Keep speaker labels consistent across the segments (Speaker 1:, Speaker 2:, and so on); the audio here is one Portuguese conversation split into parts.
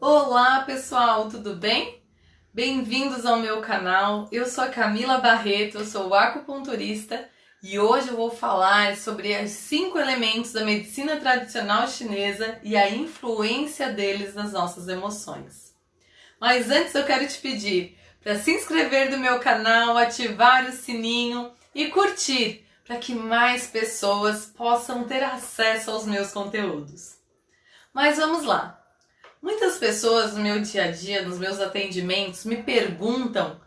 Speaker 1: Olá pessoal, tudo bem? Bem-vindos ao meu canal. Eu sou a Camila Barreto, eu sou acupunturista e hoje eu vou falar sobre os 5 elementos da medicina tradicional chinesa e a influência deles nas nossas emoções. Mas antes eu quero te pedir para se inscrever no meu canal, ativar o sininho e curtir para que mais pessoas possam ter acesso aos meus conteúdos. Mas vamos lá! Muitas pessoas no meu dia a dia, nos meus atendimentos, me perguntam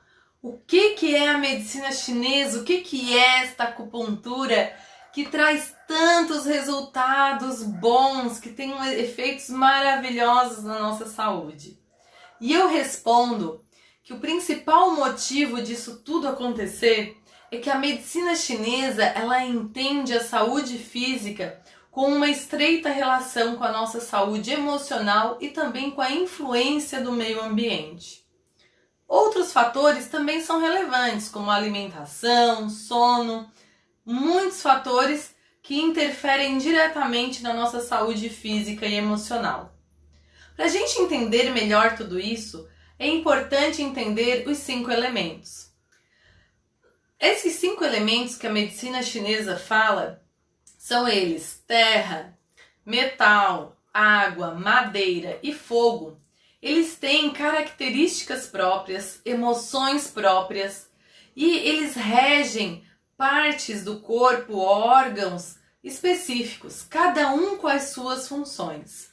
Speaker 1: o que é a medicina chinesa, o que é esta acupuntura que traz tantos resultados bons, que tem efeitos maravilhosos na nossa saúde. E eu respondo que o principal motivo disso tudo acontecer é que a medicina chinesa, ela entende a saúde física com uma estreita relação com a nossa saúde emocional e também com a influência do meio ambiente. Outros fatores também são relevantes, como alimentação, sono, muitos fatores que interferem diretamente na nossa saúde física e emocional. Para a gente entender melhor tudo isso, é importante entender os 5 elementos. Esses 5 elementos que a medicina chinesa fala são eles: terra, metal, água, madeira e fogo. Eles têm características próprias, emoções próprias e eles regem partes do corpo, órgãos específicos, cada um com as suas funções.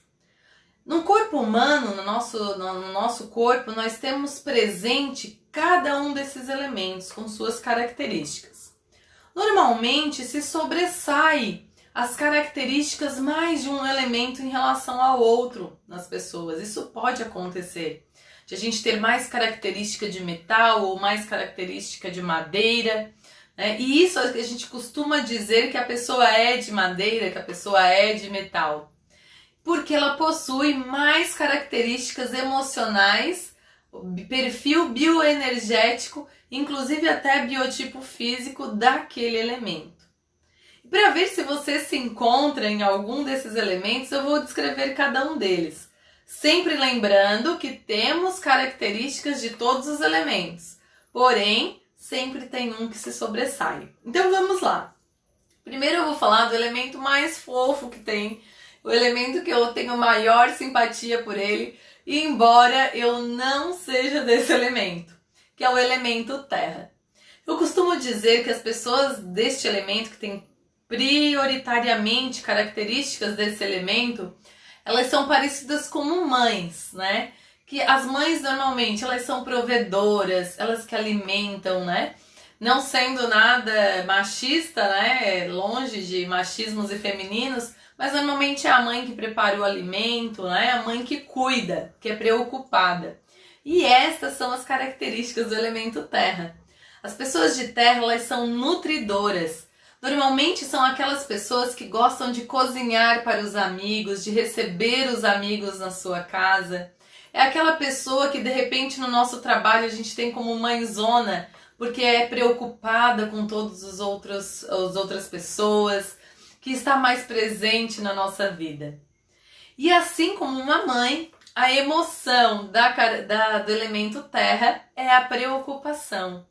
Speaker 1: No corpo humano, no nosso corpo, nós temos presente cada um desses elementos com suas características. Normalmente se sobressai as características mais de um elemento em relação ao outro nas pessoas. Isso pode acontecer, de a gente ter mais característica de metal ou mais característica de madeira, né? E isso a gente costuma dizer que a pessoa é de madeira, que a pessoa é de metal, porque ela possui mais características emocionais, perfil bioenergético, inclusive até biotipo físico daquele elemento. E para ver se você se encontra em algum desses elementos, eu vou descrever cada um deles. Sempre lembrando que temos características de todos os elementos, porém, sempre tem um que se sobressai. Então vamos lá. Primeiro eu vou falar do elemento mais fofo que tem, o elemento que eu tenho maior simpatia por ele, e embora eu não seja desse elemento, que é o elemento terra. Eu costumo dizer que as pessoas deste elemento, que têm prioritariamente características desse elemento, elas são parecidas com mães, né? Que as mães normalmente elas são provedoras, elas que alimentam, né? Não sendo nada machista, né? Longe de machismos e femininos, mas normalmente é a mãe que prepara o alimento, né? A mãe que cuida, que é preocupada. E estas são as características do elemento terra. As pessoas de terra, elas são nutridoras. Normalmente são aquelas pessoas que gostam de cozinhar para os amigos, de receber os amigos na sua casa. É aquela pessoa que de repente no nosso trabalho a gente tem como mãezona, porque é preocupada com todas as outras pessoas, que está mais presente na nossa vida. E assim como uma mãe, a emoção do elemento terra é a preocupação.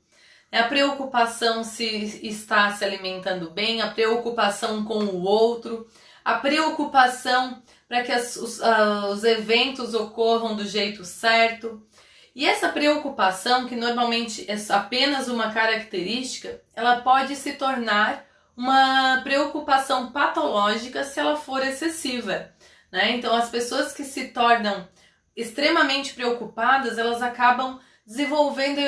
Speaker 1: É a preocupação se está se alimentando bem, a preocupação com o outro, a preocupação para que os eventos ocorram do jeito certo. E essa preocupação, que normalmente é apenas uma característica, ela pode se tornar uma preocupação patológica se ela for excessiva, né? Então as pessoas que se tornam extremamente preocupadas, elas acabam desenvolvendo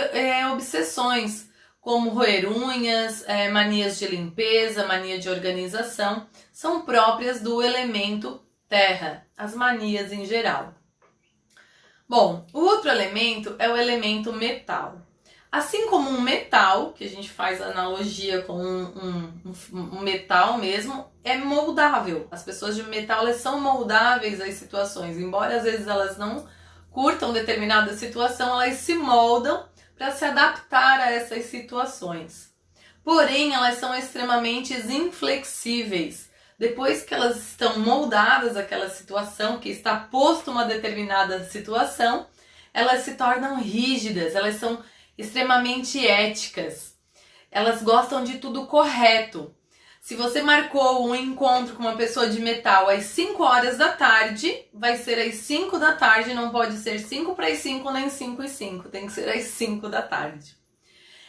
Speaker 1: obsessões, como roer unhas, manias de limpeza, mania de organização, são próprias do elemento terra, as manias em geral. Bom, o outro elemento é o elemento metal. Assim como um metal, que a gente faz analogia com um metal mesmo, é moldável. As pessoas de metal, elas são moldáveis às situações. Embora às vezes elas não curtam determinada situação, elas se moldam para se adaptar a essas situações. Porém, elas são extremamente inflexíveis. depois que elas estão moldadas àquela situação, que está posto uma determinada situação, elas se tornam rígidas, elas são extremamente éticas. Elas gostam de tudo correto. Se você marcou um encontro com uma pessoa de metal às 5 horas da tarde, vai ser às 5 da tarde, não pode ser 5 para as 5 nem 5 e 5, tem que ser às 5 da tarde.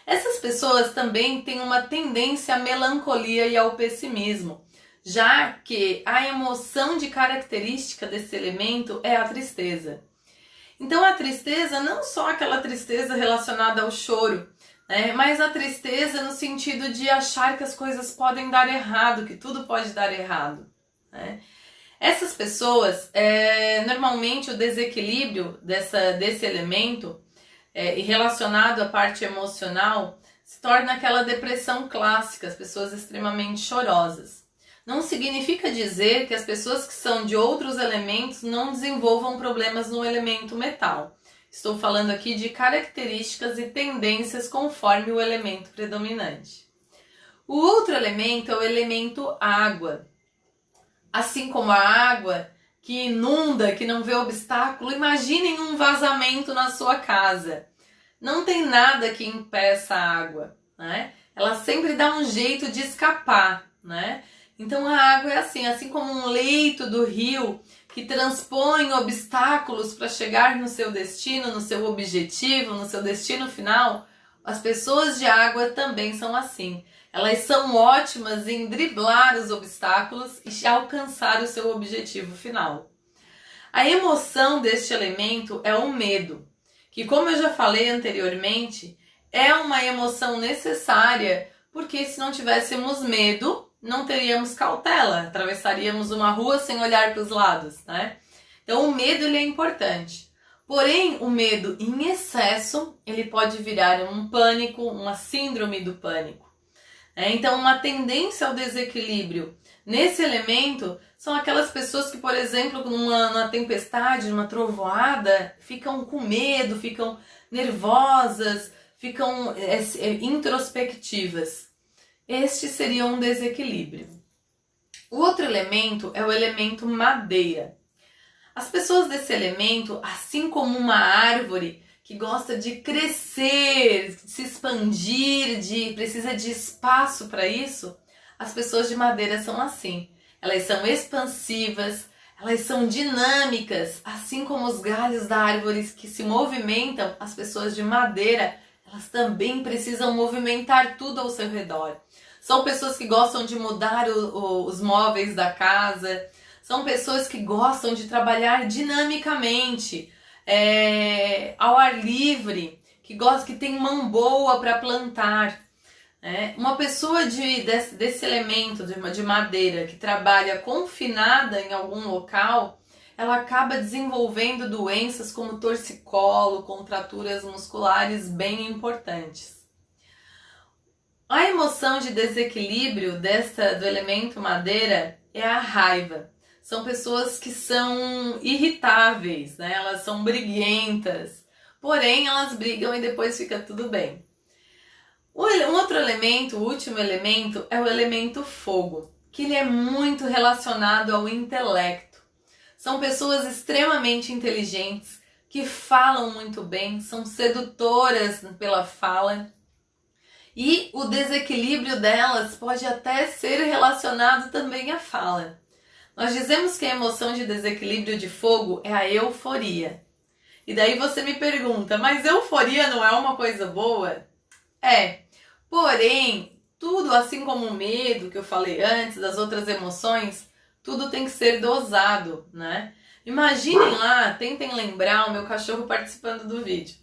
Speaker 1: Essas pessoas também têm uma tendência à melancolia e ao pessimismo, já que a emoção de característica desse elemento é a tristeza. Então a tristeza, não só aquela tristeza relacionada ao choro, mas a tristeza no sentido de achar que as coisas podem dar errado, que tudo pode dar errado. Essas pessoas, normalmente o desequilíbrio desse elemento, e relacionado à parte emocional, se torna aquela depressão clássica, as pessoas extremamente chorosas. Não significa dizer que as pessoas que são de outros elementos não desenvolvam problemas no elemento metal. Estou falando aqui de características e tendências conforme o elemento predominante. O outro elemento é o elemento água. Assim como a água que inunda, que não vê obstáculo, imaginem um vazamento na sua casa. Não tem nada que impeça a água, Ela sempre dá um jeito de escapar, Então a água é assim como um leito do rio que transpõe obstáculos para chegar no seu destino, no seu objetivo, no seu destino final. As pessoas de água também são assim. Elas são ótimas em driblar os obstáculos e alcançar o seu objetivo final. A emoção deste elemento é o medo, que, como eu já falei anteriormente, é uma emoção necessária, porque se não tivéssemos medo, não teríamos cautela, atravessaríamos uma rua sem olhar para os lados, Então o medo ele é importante. Porém, o medo em excesso, ele pode virar um pânico, uma síndrome do pânico. Então uma tendência ao desequilíbrio nesse elemento são aquelas pessoas que, por exemplo, numa tempestade, numa trovoada, ficam com medo, ficam nervosas, ficam introspectivas. Este seria um desequilíbrio. O outro elemento é o elemento madeira. As pessoas desse elemento, assim como uma árvore que gosta de crescer, de se expandir, precisa de espaço para isso, as pessoas de madeira são assim. Elas são expansivas, elas são dinâmicas, assim como os galhos da árvore que se movimentam, as pessoas de madeira, elas também precisam movimentar tudo ao seu redor. São pessoas que gostam de mudar os móveis da casa, são pessoas que gostam de trabalhar dinamicamente, ao ar livre, que tem mão boa para plantar. Uma pessoa desse elemento de madeira que trabalha confinada em algum local, ela acaba desenvolvendo doenças como torcicolo, contraturas musculares bem importantes. A emoção de desequilíbrio do elemento madeira é a raiva. São pessoas que são irritáveis, Elas são briguentas, porém elas brigam e depois fica tudo bem. Um outro elemento, o último elemento, é o elemento fogo, que ele é muito relacionado ao intelecto. São pessoas extremamente inteligentes, que falam muito bem, são sedutoras pela fala. E o desequilíbrio delas pode até ser relacionado também à fala. Nós dizemos que a emoção de desequilíbrio de fogo é a euforia. E daí você me pergunta, mas euforia não é uma coisa boa? Porém, tudo assim como o medo que eu falei antes, das outras emoções, tudo tem que ser dosado, Imaginem lá, tentem lembrar o meu cachorro participando do vídeo.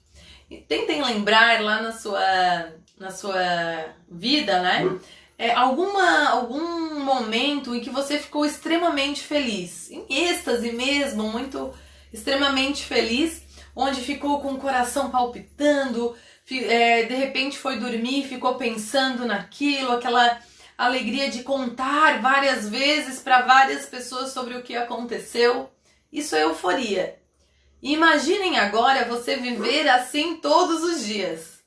Speaker 1: Tentem lembrar lá na sua vida, algum momento em que você ficou extremamente feliz, em êxtase mesmo, extremamente feliz, onde ficou com o coração palpitando, de repente foi dormir, ficou pensando naquilo, aquela alegria de contar várias vezes para várias pessoas sobre o que aconteceu. Isso é euforia. Imaginem agora você viver assim todos os dias.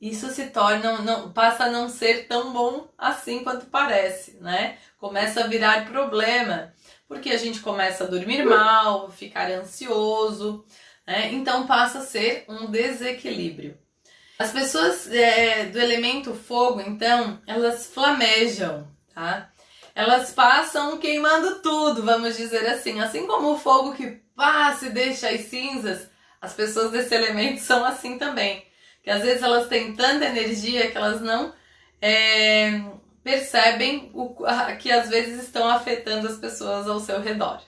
Speaker 1: isso se torna, passa a não ser tão bom assim quanto parece, né? Começa a virar problema, porque a gente começa a dormir mal, ficar ansioso, né? Então passa a ser um desequilíbrio. As pessoas do elemento fogo, então, elas flamejam, tá? Elas passam queimando tudo, vamos dizer assim como o fogo que passa e deixa as cinzas, as pessoas desse elemento são assim também. Que às vezes elas têm tanta energia que elas não percebem que às vezes estão afetando as pessoas ao seu redor.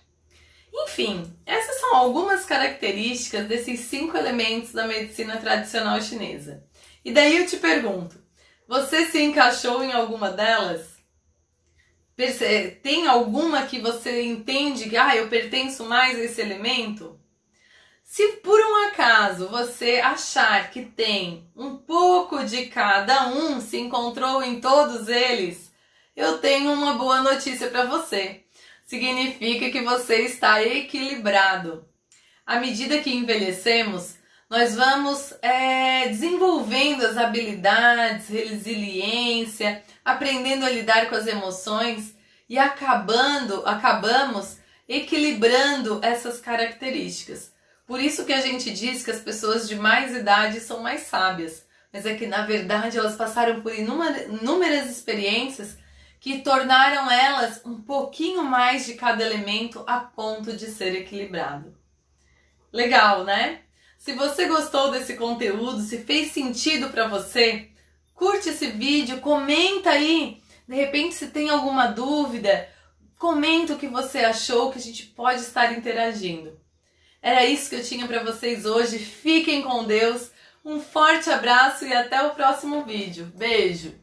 Speaker 1: Enfim, essas são algumas características desses 5 elementos da medicina tradicional chinesa. E daí eu te pergunto, você se encaixou em alguma delas? Tem alguma que você entende que eu pertenço mais a esse elemento? Se por um acaso você achar que tem um pouco de cada um, se encontrou em todos eles, eu tenho uma boa notícia para você. Significa que você está equilibrado. À medida que envelhecemos, nós vamos desenvolvendo as habilidades, resiliência, aprendendo a lidar com as emoções e acabamos equilibrando essas características. Por isso que a gente diz que as pessoas de mais idade são mais sábias, mas é que na verdade elas passaram por inúmeras experiências que tornaram elas um pouquinho mais de cada elemento a ponto de ser equilibrado. Legal, né? Se você gostou desse conteúdo, se fez sentido para você, curte esse vídeo, comenta aí. De repente, se tem alguma dúvida, comenta o que você achou, que a gente pode estar interagindo. Era isso que eu tinha para vocês hoje. Fiquem com Deus. Um forte abraço e até o próximo vídeo. Beijo!